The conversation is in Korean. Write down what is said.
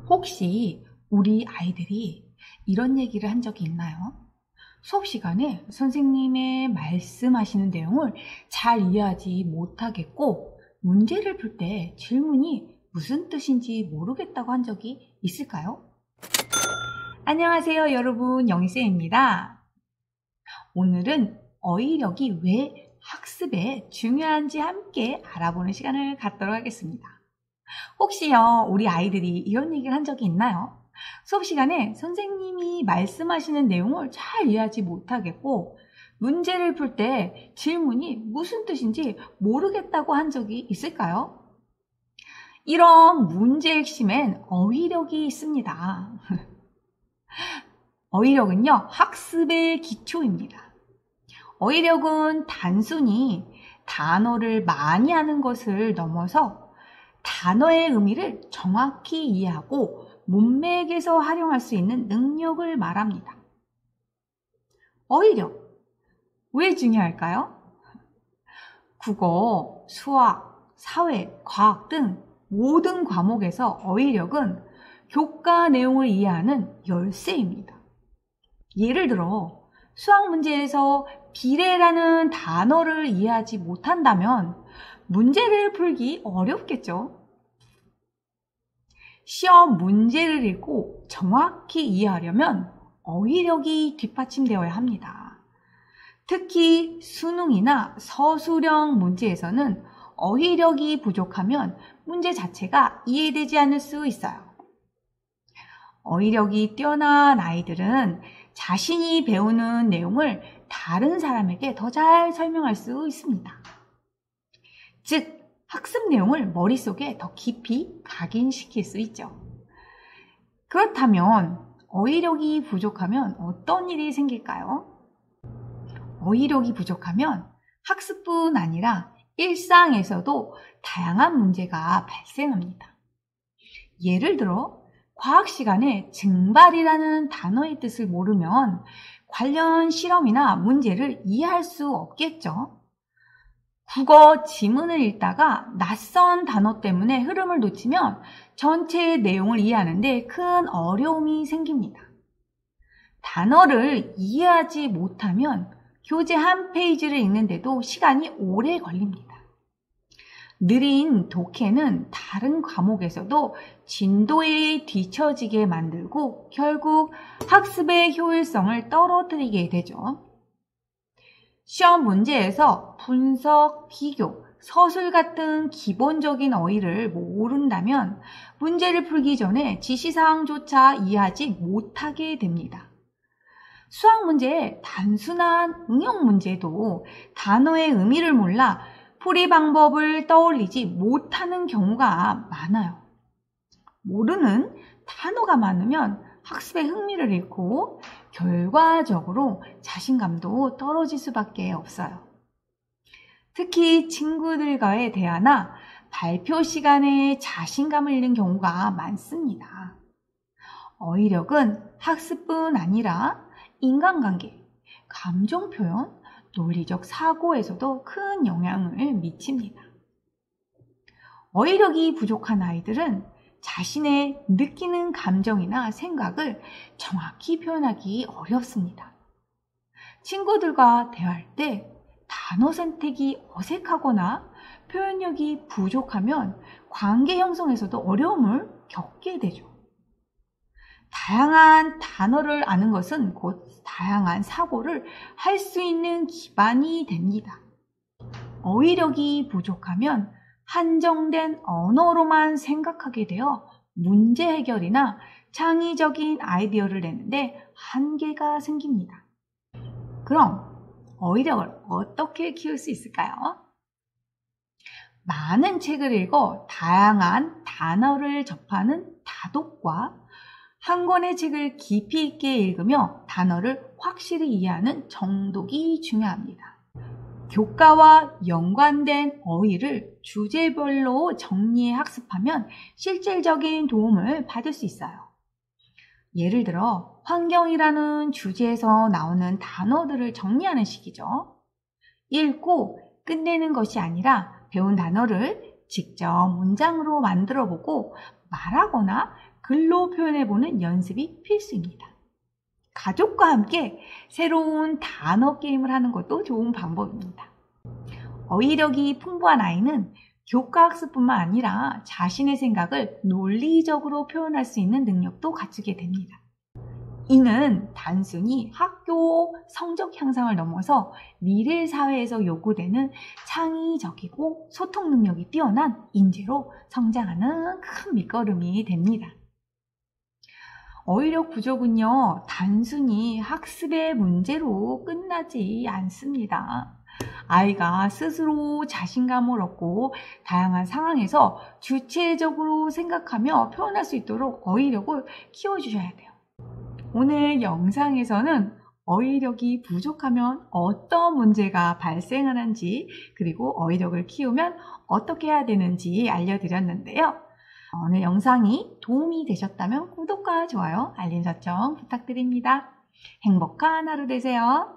혹시 우리 아이들이 이런 얘기를 한 적이 있나요? 수업 시간에 선생님의 말씀하시는 내용을 잘 이해하지 못하겠고 문제를 풀 때 질문이 무슨 뜻인지 모르겠다고 한 적이 있을까요? 안녕하세요 여러분, 영희쌤입니다. 오늘은 어휘력이 왜 학습에 중요한지 함께 알아보는 시간을 갖도록 하겠습니다. 혹시요 우리 아이들이 이런 얘기를 한 적이 있나요? 수업 시간에 선생님이 말씀하시는 내용을 잘 이해하지 못하겠고 문제를 풀 때 질문이 무슨 뜻인지 모르겠다고 한 적이 있을까요? 이런 문제의 핵심엔 어휘력이 있습니다. 어휘력은요, 학습의 기초입니다. 어휘력은 단순히 단어를 많이 하는 것을 넘어서 단어의 의미를 정확히 이해하고 문맥에서 활용할 수 있는 능력을 말합니다. 어휘력, 왜 중요할까요? 국어, 수학, 사회, 과학 등 모든 과목에서 어휘력은 교과 내용을 이해하는 열쇠입니다. 예를 들어 수학 문제에서 비례라는 단어를 이해하지 못한다면 문제를 풀기 어렵겠죠. 시험 문제를 읽고 정확히 이해하려면 어휘력이 뒷받침되어야 합니다. 특히 수능이나 서술형 문제에서는 어휘력이 부족하면 문제 자체가 이해되지 않을 수 있어요. 어휘력이 뛰어난 아이들은 자신이 배우는 내용을 다른 사람에게 더 잘 설명할 수 있습니다. 즉, 학습 내용을 머릿속에 더 깊이 각인시킬 수 있죠. 그렇다면 어휘력이 부족하면 어떤 일이 생길까요? 어휘력이 부족하면 학습뿐 아니라 일상에서도 다양한 문제가 발생합니다. 예를 들어 과학 시간에 증발이라는 단어의 뜻을 모르면 관련 실험이나 문제를 이해할 수 없겠죠. 국어 지문을 읽다가 낯선 단어 때문에 흐름을 놓치면 전체의 내용을 이해하는데 큰 어려움이 생깁니다. 단어를 이해하지 못하면 교재 한 페이지를 읽는데도 시간이 오래 걸립니다. 느린 독해는 다른 과목에서도 진도에 뒤처지게 만들고 결국 학습의 효율성을 떨어뜨리게 되죠. 시험 문제에서 분석, 비교, 서술 같은 기본적인 어휘를 모른다면 문제를 풀기 전에 지시사항조차 이해하지 못하게 됩니다. 수학 문제의 단순한 응용 문제도 단어의 의미를 몰라 풀이 방법을 떠올리지 못하는 경우가 많아요. 모르는 단어가 많으면 학습의 흥미를 잃고 결과적으로 자신감도 떨어질 수밖에 없어요. 특히 친구들과의 대화나 발표 시간에 자신감을 잃는 경우가 많습니다. 어휘력은 학습뿐 아니라 인간관계, 감정 표현, 논리적 사고에서도 큰 영향을 미칩니다. 어휘력이 부족한 아이들은 자신의 느끼는 감정이나 생각을 정확히 표현하기 어렵습니다. 친구들과 대화할 때 단어 선택이 어색하거나 표현력이 부족하면 관계 형성에서도 어려움을 겪게 되죠. 다양한 단어를 아는 것은 곧 다양한 사고를 할 수 있는 기반이 됩니다. 어휘력이 부족하면 한정된 언어로만 생각하게 되어 문제 해결이나 창의적인 아이디어를 내는데 한계가 생깁니다. 그럼 어휘력을 어떻게 키울 수 있을까요? 많은 책을 읽어 다양한 단어를 접하는 다독과 한 권의 책을 깊이 있게 읽으며 단어를 확실히 이해하는 정독이 중요합니다. 교과와 연관된 어휘를 주제별로 정리해 학습하면 실질적인 도움을 받을 수 있어요. 예를 들어 환경이라는 주제에서 나오는 단어들을 정리하는 식이죠. 읽고 끝내는 것이 아니라 배운 단어를 직접 문장으로 만들어 보고 말하거나 글로 표현해보는 연습이 필수입니다. 가족과 함께 새로운 단어 게임을 하는 것도 좋은 방법입니다. 어휘력이 풍부한 아이는 교과학습뿐만 아니라 자신의 생각을 논리적으로 표현할 수 있는 능력도 갖추게 됩니다. 이는 단순히 학교 성적 향상을 넘어서 미래 사회에서 요구되는 창의적이고 소통 능력이 뛰어난 인재로 성장하는 큰 밑거름이 됩니다. 어휘력 부족은요, 단순히 학습의 문제로 끝나지 않습니다. 아이가 스스로 자신감을 얻고 다양한 상황에서 주체적으로 생각하며 표현할 수 있도록 어휘력을 키워주셔야 돼요. 오늘 영상에서는 어휘력이 부족하면 어떤 문제가 발생하는지, 그리고 어휘력을 키우면 어떻게 해야 되는지 알려드렸는데요. 오늘 영상이 도움이 되셨다면 구독과 좋아요, 알림 설정 부탁드립니다. 행복한 하루 되세요.